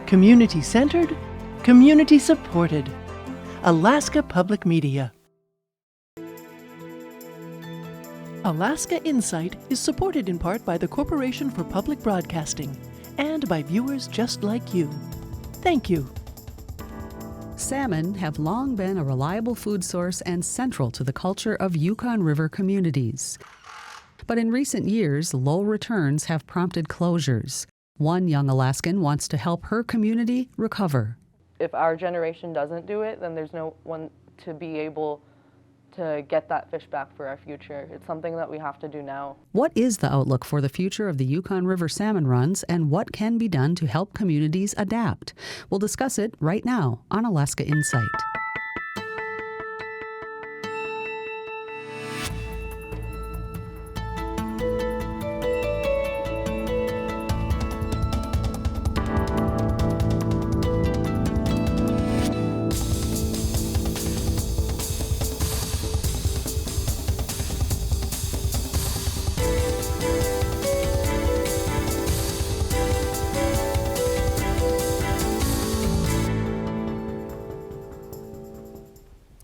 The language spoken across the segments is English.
Community-centered, community-supported. Alaska Public Media. Alaska Insight is supported in part by the Corporation for Public Broadcasting and by viewers just like you. Thank you. Salmon have long been a reliable food source and central to the culture of Yukon River communities. But in recent years, low returns have prompted closures. One young Alaskan wants to help her community recover. If our generation doesn't do it, then there's no one to be able to get that fish back for our future. It's something that we have to do now. What is the outlook for the future of the Yukon River salmon runs, and what can be done to help communities adapt? We'll discuss it right now on Alaska Insight.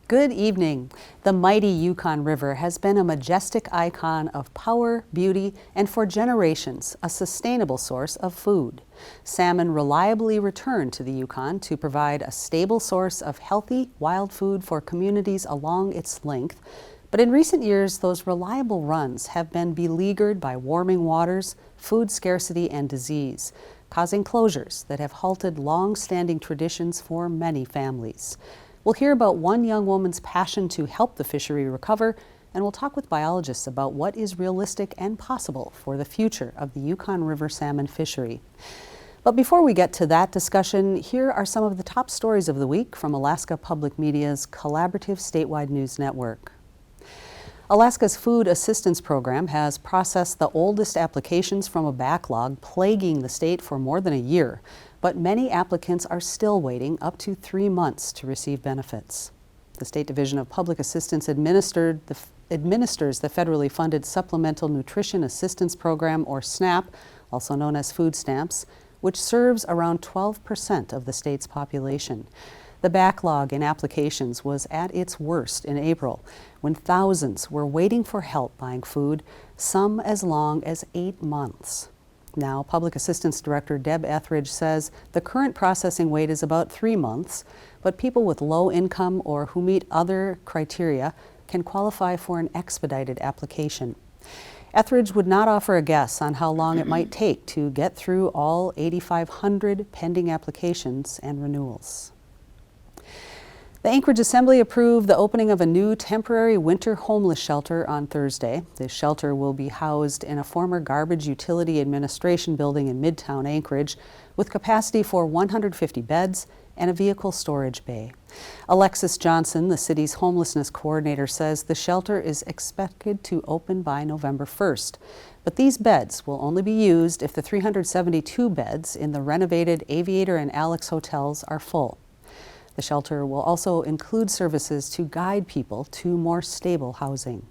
Good evening. The mighty Yukon River has been a majestic icon of power, beauty, and for generations, a sustainable source of food. Salmon reliably return to the Yukon to provide a stable source of healthy wild food for communities along its length. But in recent years, those reliable runs have been beleaguered by warming waters, food scarcity, and disease, causing closures that have halted long-standing traditions for many families. We'll hear about one young woman's passion to help the fishery recover, and we'll talk with biologists about what is realistic and possible for the future of the Yukon River salmon fishery. But before we get to that discussion, here are some of the top stories of the week from Alaska Public Media's collaborative statewide news network. Alaska's Food Assistance Program has processed the oldest applications from a backlog plaguing the state for more than a year. But many applicants are still waiting up to 3 months to receive benefits. The State Division of Public Assistance administers the federally funded Supplemental Nutrition Assistance Program, or SNAP, also known as food stamps, which serves around 12% of the state's population. The backlog in applications was at its worst in April, when thousands were waiting for help buying food, some as long as 8 months. Now, Public Assistance Director Deb Etheridge says the current processing wait is about 3 months, but people with low income or who meet other criteria can qualify for an expedited application. Etheridge would not offer a guess on how long it might take to get through all 8,500 pending applications and renewals. The Anchorage Assembly approved the opening of a new temporary winter homeless shelter on Thursday. This shelter will be housed in a former Garbage Utility Administration building in Midtown Anchorage with capacity for 150 beds and a vehicle storage bay. Alexis Johnson, the city's homelessness coordinator, says the shelter is expected to open by November 1st. But these beds will only be used if the 372 beds in the renovated Aviator and Alex hotels are full. The shelter will also include services to guide people to more stable housing.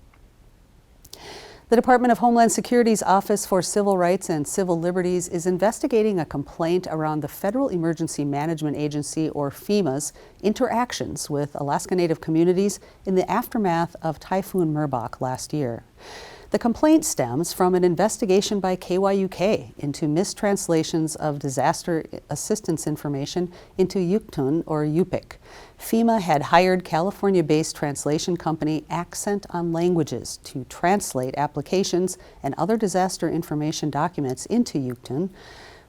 The Department of Homeland Security's Office for Civil Rights and Civil Liberties is investigating a complaint around the Federal Emergency Management Agency, or FEMA's, interactions with Alaska Native communities in the aftermath of Typhoon Merbok last year. The complaint stems from an investigation by KYUK into mistranslations of disaster assistance information into Yuktun or Yupik. FEMA had hired California-based translation company Accent on Languages to translate applications and other disaster information documents into Yuktun,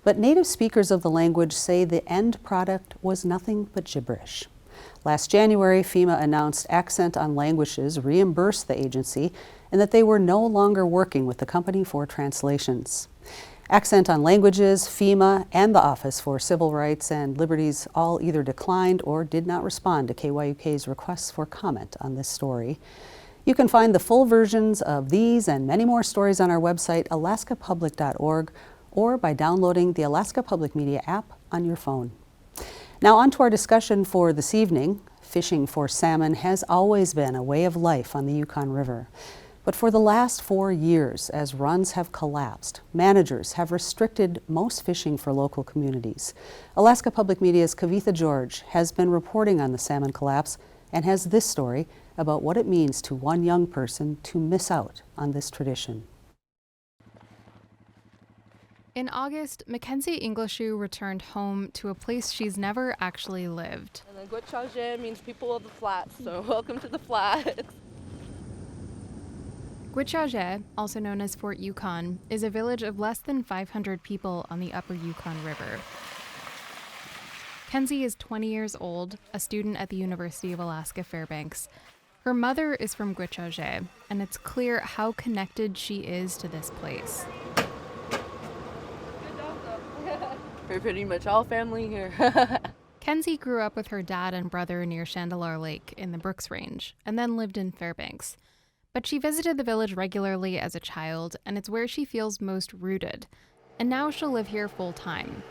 but native speakers of the language say the end product was nothing but gibberish. Last January, FEMA announced Accent on Languages reimbursed the agency and that they were no longer working with the company for translations. Accent on Languages, FEMA, and the Office for Civil Rights and Liberties all either declined or did not respond to KYUK's requests for comment on this story. You can find the full versions of these and many more stories on our website, alaskapublic.org, or by downloading the Alaska Public Media app on your phone. Now on to our discussion for this evening. Fishing for salmon has always been a way of life on the Yukon River. But for the last 4 years, as runs have collapsed, managers have restricted most fishing for local communities. Alaska Public Media's Kavitha George has been reporting on the salmon collapse and has this story about what it means to one young person to miss out on this tradition. In August, Mackenzie Englishu returned home to a place she's never actually lived. And then Gwich'aja means people of the flats, so welcome to the flats. Gwich'aja, also known as Fort Yukon, is a village of less than 500 people on the upper Yukon River. Kenzie is 20 years old, a student at the University of Alaska Fairbanks. Her mother is from Gwich'aja, and it's clear how connected she is to this place. We're pretty much all family here. Kenzie grew up with her dad and brother near Chandalar Lake in the Brooks Range, and then lived in Fairbanks. But she visited the village regularly as a child, and it's where she feels most rooted. And now she'll live here full-time.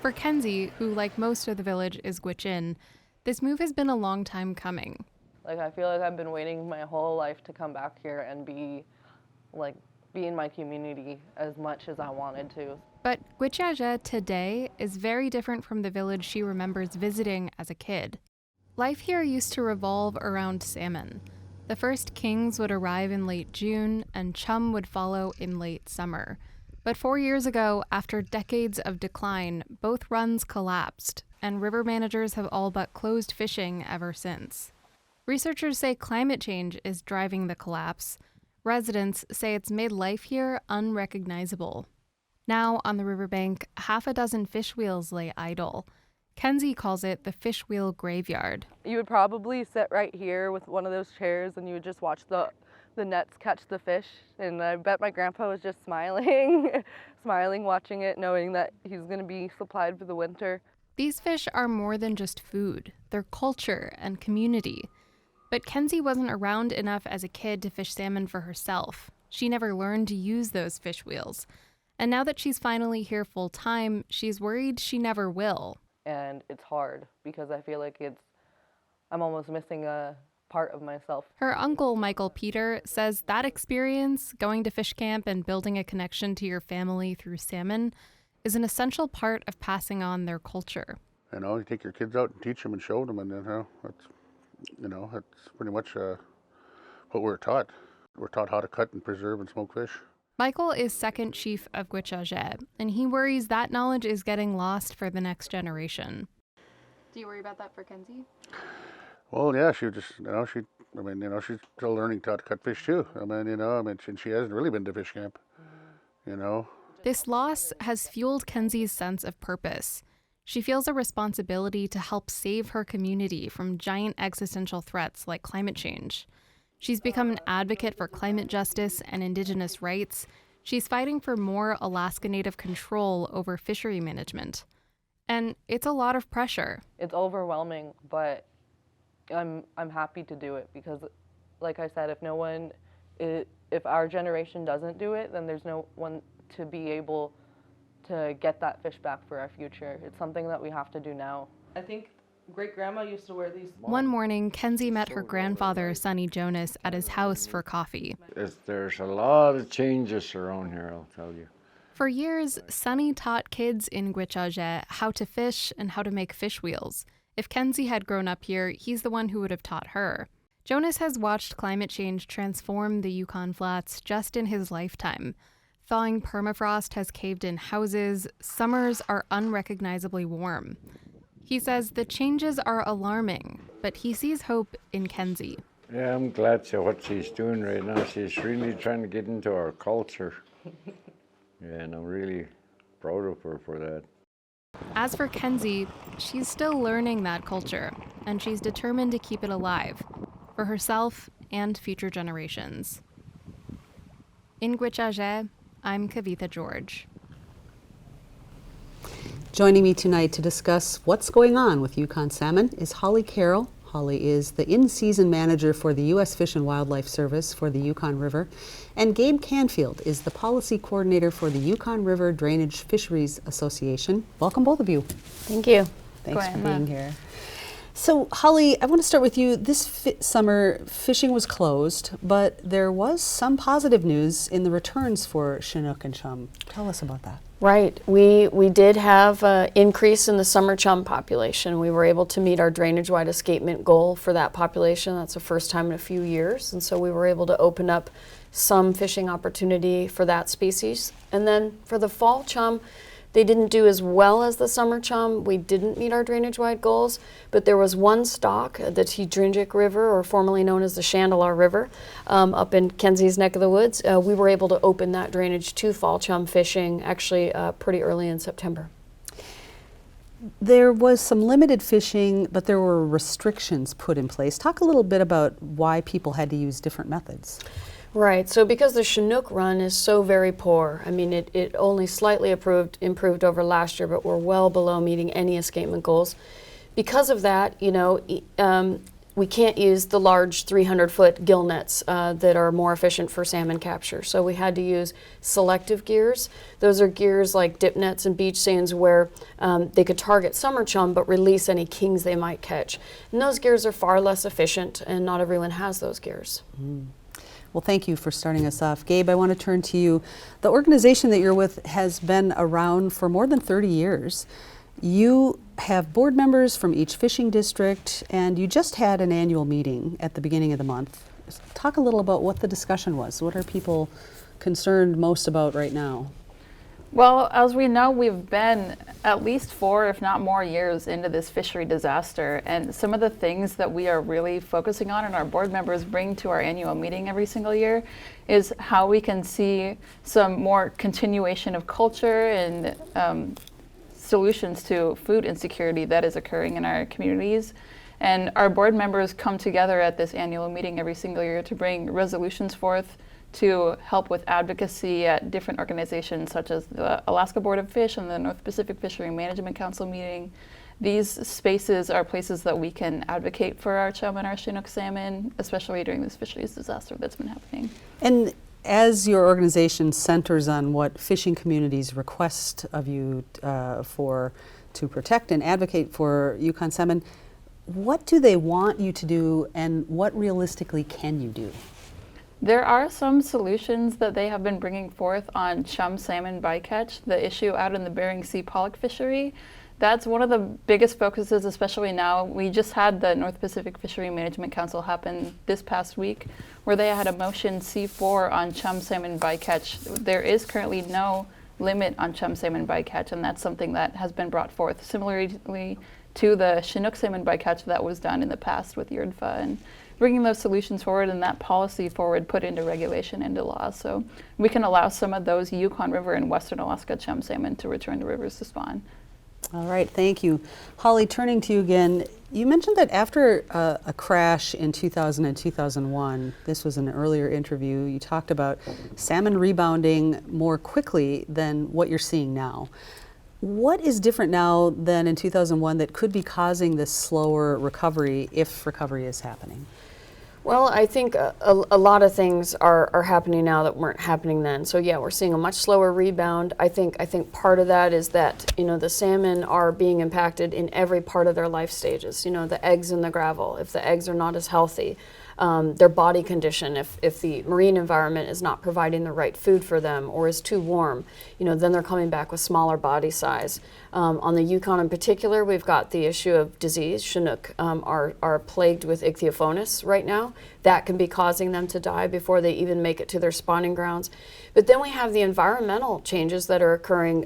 For Kenzie, who like most of the village is Gwich'in, this move has been a long time coming. Like, I feel like I've been waiting my whole life to come back here and be in my community as much as I wanted to. But Gwich'aja today is very different from the village she remembers visiting as a kid. Life here used to revolve around salmon. The first kings would arrive in late June, and chum would follow in late summer. But 4 years ago, after decades of decline, both runs collapsed, and river managers have all but closed fishing ever since. Researchers say climate change is driving the collapse. Residents say it's made life here unrecognizable. Now, on the riverbank, half a dozen fish wheels lay idle. Kenzie calls it the fish wheel graveyard. You would probably sit right here with one of those chairs and you would just watch the nets catch the fish. And I bet my grandpa was just smiling, smiling watching it, knowing that he's going to be supplied for the winter. These fish are more than just food. They're culture and community. But Kenzie wasn't around enough as a kid to fish salmon for herself. She never learned to use those fish wheels. And now that she's finally here full time, she's worried she never will. And it's hard because I feel like I'm almost missing a part of myself. Her uncle, Michael Peter, says that experience, going to fish camp and building a connection to your family through salmon, is an essential part of passing on their culture. You know, you take your kids out and teach them and show them, and that's pretty much what we're taught. We're taught how to cut and preserve and smoke fish. Michael is second chief of Gwich'aja, and he worries that knowledge is getting lost for the next generation. Do you worry about that for Kenzie? Well, yeah, she's still learning how to cut fish too. And she hasn't really been to fish camp, This loss has fueled Kenzie's sense of purpose. She feels a responsibility to help save her community from giant existential threats like climate change. She's become an advocate for climate justice and Indigenous rights. She's fighting for more Alaska Native control over fishery management. And it's a lot of pressure. It's overwhelming, but I'm happy to do it because, like I said, if our generation doesn't do it, then there's no one to be able to get that fish back for our future. It's something that we have to do now. I think great-grandma used to wear these. One morning, Kenzie met her grandfather, Sonny Jonas, at his house for coffee. There's a lot of changes around here, I'll tell you. For years, Sonny taught kids in Gwich'aja how to fish and how to make fish wheels. If Kenzie had grown up here, he's the one who would have taught her. Jonas has watched climate change transform the Yukon Flats just in his lifetime. Thawing permafrost has caved in houses. Summers are unrecognizably warm. He says the changes are alarming, but he sees hope in Kenzie. Yeah, I'm glad to what she's doing right now. She's really trying to get into our culture. Yeah, and I'm really proud of her for that. As for Kenzie, she's still learning that culture, and she's determined to keep it alive for herself and future generations. In Gwich'aja, I'm Kavitha George. Joining me tonight to discuss what's going on with Yukon salmon is Holly Carroll. Holly is the in-season manager for the U.S. Fish and Wildlife Service for the Yukon River. And Gabe Canfield is the policy coordinator for the Yukon River Drainage Fisheries Association. Welcome, both of you. Thank you. Thanks for being here. So, Holly, I want to start with you. This summer, fishing was closed, but there was some positive news in the returns for Chinook and chum. Tell us about that. Right. We did have an increase in the summer chum population. We were able to meet our drainage-wide escapement goal for that population. That's the first time in a few years. And so we were able to open up some fishing opportunity for that species. And then for the fall chum, they didn't do as well as the summer chum. We didn't meet our drainage-wide goals, but there was one stock, the Tedrinjik River, or formerly known as the Chandalar River, up in Kenzie's neck of the woods. We were able to open that drainage to fall chum fishing actually pretty early in September. There was some limited fishing, but there were restrictions put in place. Talk a little bit about why people had to use different methods. Right, so because the Chinook run is so very poor, I mean, it only slightly improved over last year, but we're well below meeting any escapement goals. Because of that, you know, we can't use the large 300-foot gill nets that are more efficient for salmon capture. So we had to use selective gears. Those are gears like dip nets and beach sands where they could target summer chum but release any kings they might catch. And those gears are far less efficient, and not everyone has those gears. Well, thank you for starting us off. Gabe, I want to turn to you. The organization that you're with has been around for more than 30 years. You have board members from each fishing district, and you just had an annual meeting at the beginning of the month. Talk a little about what the discussion was. What are people concerned most about right now? Well, as we know, we've been at least 4, if not more, years into this fishery disaster. And some of the things that we are really focusing on and our board members bring to our annual meeting every single year is how we can see some more continuation of culture and solutions to food insecurity that is occurring in our communities. And our board members come together at this annual meeting every single year to bring resolutions forth to help with advocacy at different organizations such as the Alaska Board of Fish and the North Pacific Fishery Management Council meeting. These spaces are places that we can advocate for our chum and our Chinook salmon, especially during this fisheries disaster that's been happening. And as your organization centers on what fishing communities request of you to protect and advocate for Yukon salmon, what do they want you to do, and what realistically can you do? There are some solutions that they have been bringing forth on chum salmon bycatch, the issue out in the Bering Sea pollock fishery. That's one of the biggest focuses, especially now. We just had the North Pacific Fishery Management Council happen this past week, where they had a motion C4 on chum salmon bycatch. There is currently no limit on chum salmon bycatch, and that's something that has been brought forth similarly to the Chinook salmon bycatch that was done in the past with YRDFA. And bringing those solutions forward and that policy forward put into regulation, into law. So we can allow some of those Yukon River and Western Alaska chum salmon to return to rivers to spawn. All right, thank you. Holly, turning to you again, you mentioned that after a crash in 2000 and 2001, this was an earlier interview, you talked about salmon rebounding more quickly than what you're seeing now. What is different now than in 2001 that could be causing this slower recovery, if recovery is happening? Well, I think a lot of things are happening now that weren't happening then. So yeah, we're seeing a much slower rebound. I think part of that is that, you know, the salmon are being impacted in every part of their life stages. You know, the eggs in the gravel, if the eggs are not as healthy, their body condition, if the marine environment is not providing the right food for them or is too warm, you know, then they're coming back with smaller body size. On the Yukon in particular, we've got the issue of disease. Chinook are plagued with ichthyophonus right now. That can be causing them to die before they even make it to their spawning grounds. But then we have the environmental changes that are occurring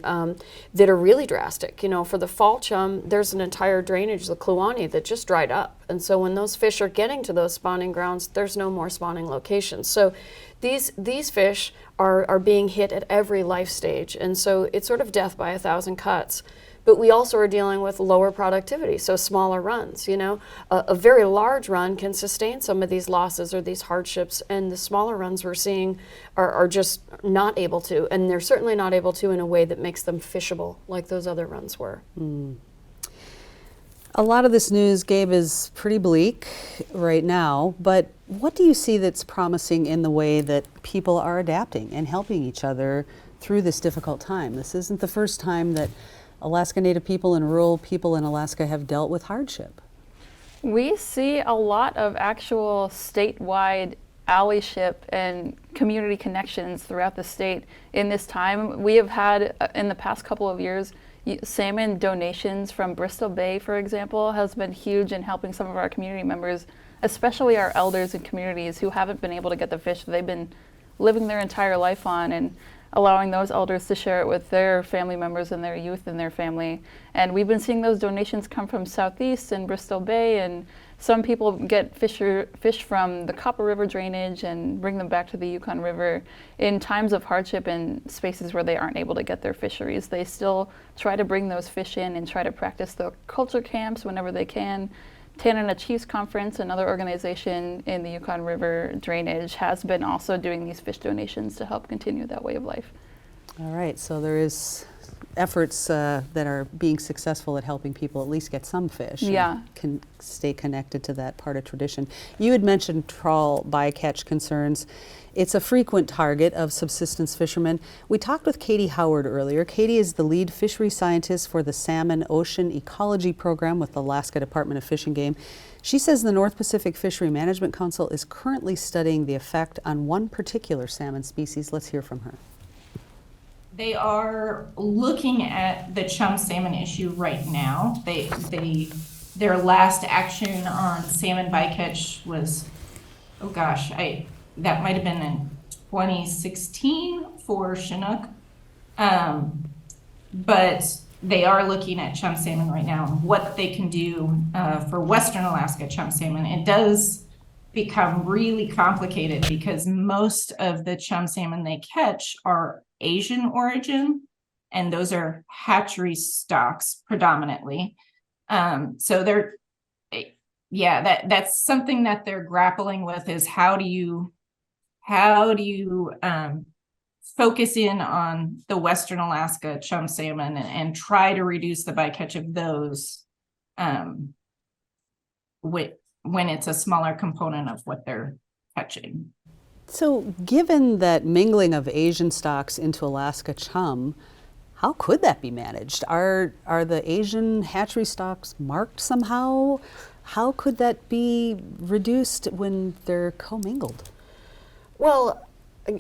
that are really drastic. You know, for the fall chum, there's an entire drainage, the Kluane, that just dried up. And so when those fish are getting to those spawning grounds, there's no more spawning locations. So these fish are being hit at every life stage. And so it's sort of death by 1,000 cuts. But we also are dealing with lower productivity, so smaller runs. You know, a very large run can sustain some of these losses or these hardships, and the smaller runs we're seeing are just not able to, and they're certainly not able to in a way that makes them fishable like those other runs were. A lot of this news, Gabe, is pretty bleak right now, but what do you see that's promising in the way that people are adapting and helping each other through this difficult time? This isn't the first time that Alaska Native people and rural people in Alaska have dealt with hardship. We see a lot of actual statewide allyship and community connections throughout the state in this time. We have had, in the past couple of years, salmon donations from Bristol Bay, for example, has been huge in helping some of our community members, especially our elders and communities who haven't been able to get the fish they've been living their entire life on, and allowing those elders to share it with their family members and their youth and their family. And we've been seeing those donations come from Southeast and Bristol Bay, and some people get fish from the Copper River drainage and bring them back to the Yukon River. In times of hardship in spaces where they aren't able to get their fisheries, they still try to bring those fish in and try to practice the culture camps whenever they can. Tanana Chiefs Conference, another organization in the Yukon River drainage, has been also doing these fish donations to help continue that way of life. All right, so there is efforts that are being successful at helping people at least get some fish. Yeah. And can stay connected to that part of tradition. You had mentioned trawl bycatch concerns. It's a frequent target of subsistence fishermen. We talked with Katie Howard earlier. Katie is the lead fishery scientist for the Salmon Ocean Ecology Program with the Alaska Department of Fish and Game. She says the North Pacific Fishery Management Council is currently studying the effect on one particular salmon species. Let's hear from her. They are looking at the chum salmon issue right now. Their last action on salmon bycatch was, oh gosh, that might have been in 2016 for Chinook. But they are looking at chum salmon right now and what they can do for Western Alaska chum salmon. It does become really complicated because most of the chum salmon they catch are Asian origin, and those are hatchery stocks predominantly. So that's something that they're grappling with, is how do you focus in on the Western Alaska chum salmon and try to reduce the bycatch of those when it's a smaller component of what they're catching. So given that mingling of Asian stocks into Alaska chum, how could that be managed? Are the Asian hatchery stocks marked somehow? How could that be reduced when they're commingled? Well,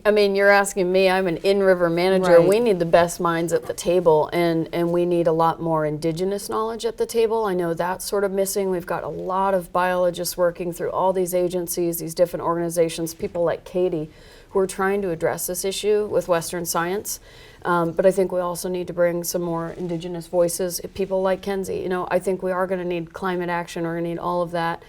I mean, you're asking me, I'm an in-river manager. Right. We need the best minds at the table, and we need a lot more indigenous knowledge at the table. I know that's sort of missing. We've got a lot of biologists working through all these agencies, these different organizations, people like Katie, who are trying to address this issue with Western science. But I think we also need to bring some more indigenous voices, people like Kenzie. You know, I think we are going to need climate action, we're going to need all of that.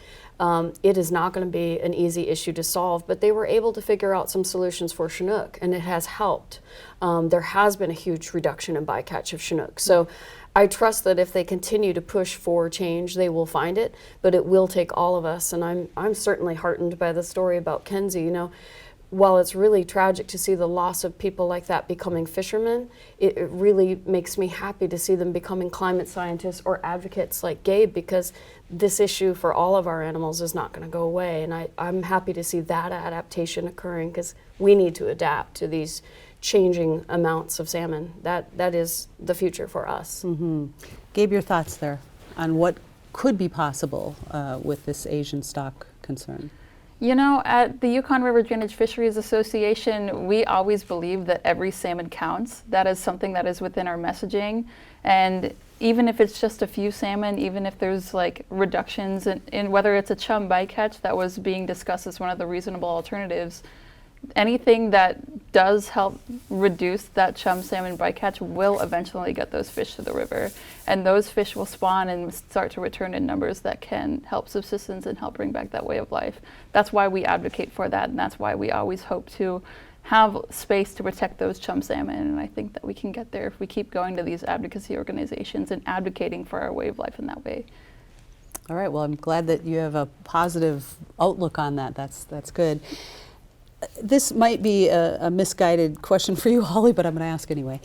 It is not going to be an easy issue to solve, but they were able to figure out some solutions for Chinook, and it has helped. There has been a huge reduction in bycatch of Chinook. So I trust that if they continue to push for change, they will find it, but it will take all of us. And I'm certainly heartened by the story about Kenzie. You know, while it's really tragic to see the loss of people like that becoming fishermen, it really makes me happy to see them becoming climate scientists or advocates like Gabe, because this issue for all of our animals is not going to go away. And I'm happy to see that adaptation occurring, because we need to adapt to these changing amounts of salmon. That is the future for us. Mm-hmm. Gabe, your thoughts there on what could be possible with this Asian stock concern? You know, at the Yukon River Drainage Fisheries Association, we always believe that every salmon counts. That is something that is within our messaging. And even if it's just a few salmon, even if there's like reductions in whether it's a chum bycatch that was being discussed as one of the reasonable alternatives, anything that does help reduce that chum salmon bycatch will eventually get those fish to the river. And those fish will spawn and start to return in numbers that can help subsistence and help bring back that way of life. That's why we advocate for that, and that's why we always hope to have space to protect those chum salmon. And I think that we can get there if we keep going to these advocacy organizations and advocating for our way of life in that way. All right, well, I'm glad that you have a positive outlook on that. That's good. This might be a misguided question for you, Holly, but I'm going to ask anyway.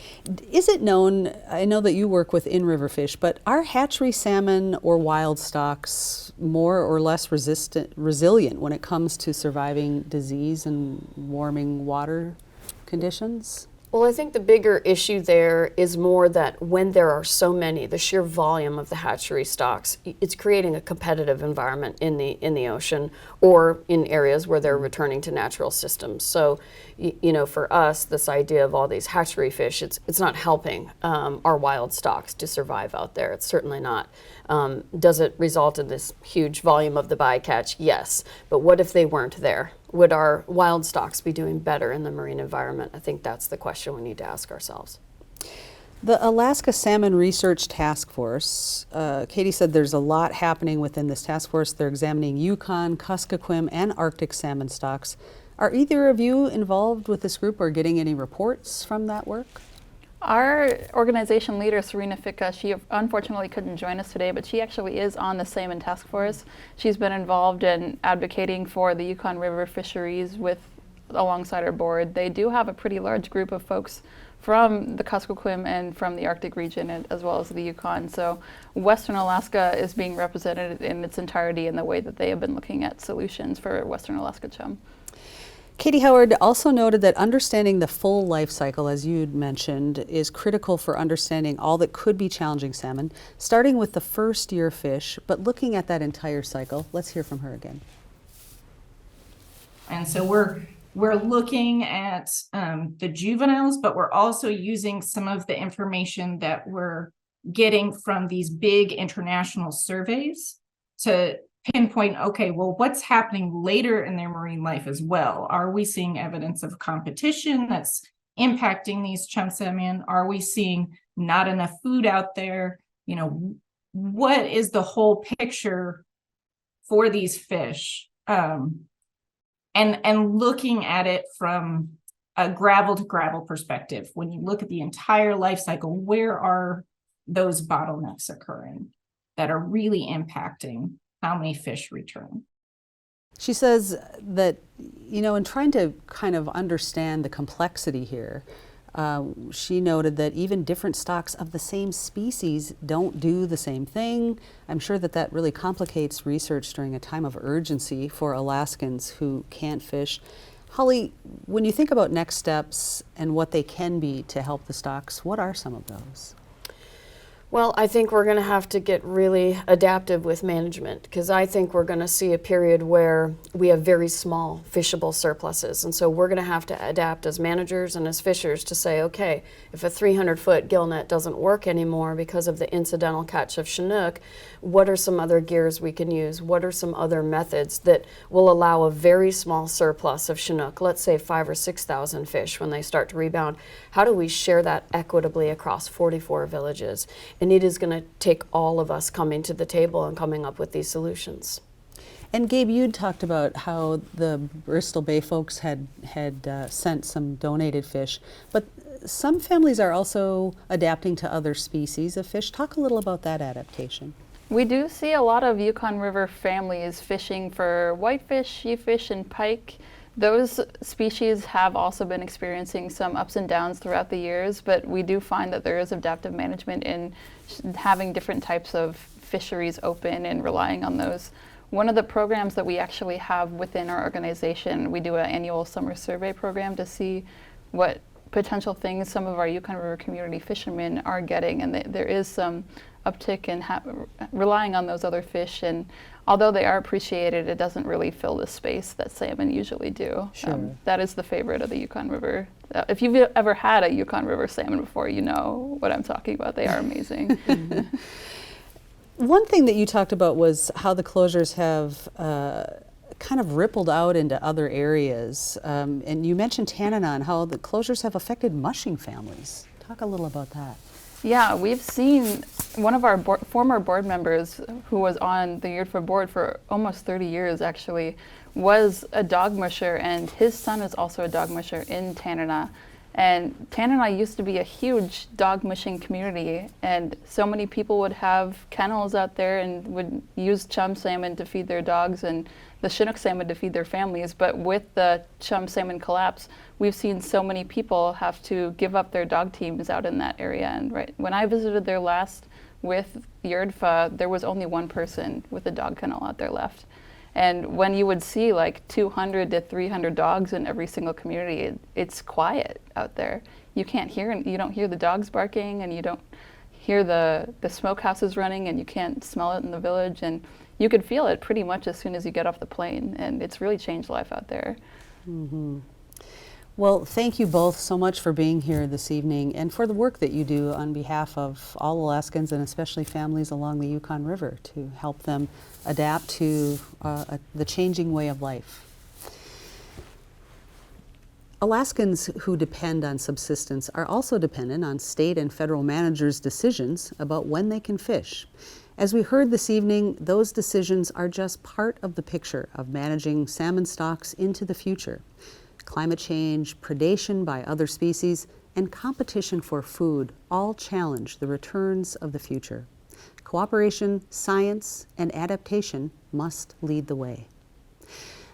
Is it known, I know that you work with in-river fish, but are hatchery salmon or wild stocks more or less resilient when it comes to surviving disease and warming water conditions? Well, I think the bigger issue there is more that when there are so many, the sheer volume of the hatchery stocks, it's creating a competitive environment in the ocean or in areas where they're returning to natural systems. So, you know, for us, this idea of all these hatchery fish, it's not helping our wild stocks to survive out there. It's certainly not. Does it result in this huge volume of the bycatch? Yes. But what if they weren't there? Would our wild stocks be doing better in the marine environment? I think that's the question we need to ask ourselves. The Alaska Salmon Research Task Force, Katie said there's a lot happening within this task force. They're examining Yukon, Kuskokwim, and Arctic salmon stocks. Are either of you involved with this group or getting any reports from that work? Our organization leader, Serena Ficca, she unfortunately couldn't join us today, but she actually is on the Salmon Task Force. She's been involved in advocating for the Yukon River fisheries alongside our board. They do have a pretty large group of folks from the Kuskokwim and from the Arctic region as well as the Yukon. So Western Alaska is being represented in its entirety in the way that they have been looking at solutions for Western Alaska chum. Katie Howard also noted that understanding the full life cycle, as you'd mentioned, is critical for understanding all that could be challenging salmon, starting with the first year fish, but looking at that entire cycle. Let's hear from her again. And so we're looking at the juveniles, but we're also using some of the information that we're getting from these big international surveys to pinpoint, okay, well, what's happening later in their marine life as well? Are we seeing evidence of competition that's impacting these chum salmon? Are we seeing not enough food out there? You know, what is the whole picture for these fish? And looking at it from a gravel to gravel perspective, when you look at the entire life cycle, where are those bottlenecks occurring that are really impacting how many fish return? She says that, you know, in trying to kind of understand the complexity here, she noted that even different stocks of the same species don't do the same thing. I'm sure that that really complicates research during a time of urgency for Alaskans who can't fish. Holly, when you think about next steps and what they can be to help the stocks, what are some of those? Well, I think we're going to have to get really adaptive with management, because I think we're going to see a period where we have very small fishable surpluses. And so we're going to have to adapt as managers and as fishers to say, okay, if a 300-foot gill net doesn't work anymore because of the incidental catch of Chinook, what are some other gears we can use? What are some other methods that will allow a very small surplus of Chinook, let's say 5,000 or 6,000 fish when they start to rebound? How do we share that equitably across 44 villages? And it is going to take all of us coming to the table and coming up with these solutions. And Gabe, you talked about how the Bristol Bay folks had sent some donated fish, but some families are also adapting to other species of fish. Talk a little about that adaptation. We do see a lot of Yukon River families fishing for whitefish, sheafish, and pike. Those species have also been experiencing some ups and downs throughout the years, but we do find that there is adaptive management in having different types of fisheries open and relying on those. One of the programs that we actually have within our organization, we do an annual summer survey program to see what potential things some of our Yukon River community fishermen are getting, and there is some uptick in relying on those other fish, and although they are appreciated, it doesn't really fill the space that salmon usually do. Sure. That is the favorite of the Yukon River. If you've ever had a Yukon River salmon before, you know what I'm talking about. They are amazing. One thing that you talked about was how the closures have kind of rippled out into other areas. And you mentioned Tanana and how the closures have affected mushing families. Talk a little about that. Yeah, we've seen one of our former board members who was on the Yurtva board for almost 30 years actually was a dog musher, and his son is also a dog musher in Tanana. And Tanana used to be a huge dog mushing community, and so many people would have kennels out there and would use chum salmon to feed their dogs and the Chinook salmon to feed their families. But with the chum salmon collapse, we've seen so many people have to give up their dog teams out in that area. And right when I visited there last with Yurtva, there was only one person with a dog kennel out there left. And when you would see like 200 to 300 dogs in every single community, it's quiet out there. you can't hear, and you don't hear the dogs barking, and you don't hear the smokehouses running, and you can't smell it in the village, and you could feel it pretty much as soon as you get off the plane, and it's really changed life out there. Mm-hmm. Well, thank you both so much for being here this evening and for the work that you do on behalf of all Alaskans and especially families along the Yukon River to help them adapt to the changing way of life. Alaskans who depend on subsistence are also dependent on state and federal managers' decisions about when they can fish. As we heard this evening, those decisions are just part of the picture of managing salmon stocks into the future. Climate change, predation by other species, and competition for food all challenge the returns of the future. Cooperation, science, and adaptation must lead the way.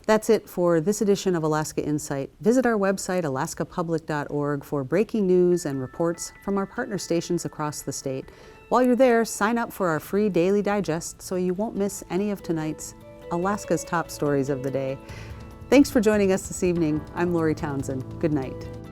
That's it for this edition of Alaska Insight. Visit our website, alaskapublic.org, for breaking news and reports from our partner stations across the state. While you're there, sign up for our free daily digest so you won't miss any of tonight's Alaska's top stories of the day. Thanks for joining us this evening. I'm Lori Townsend. Good night.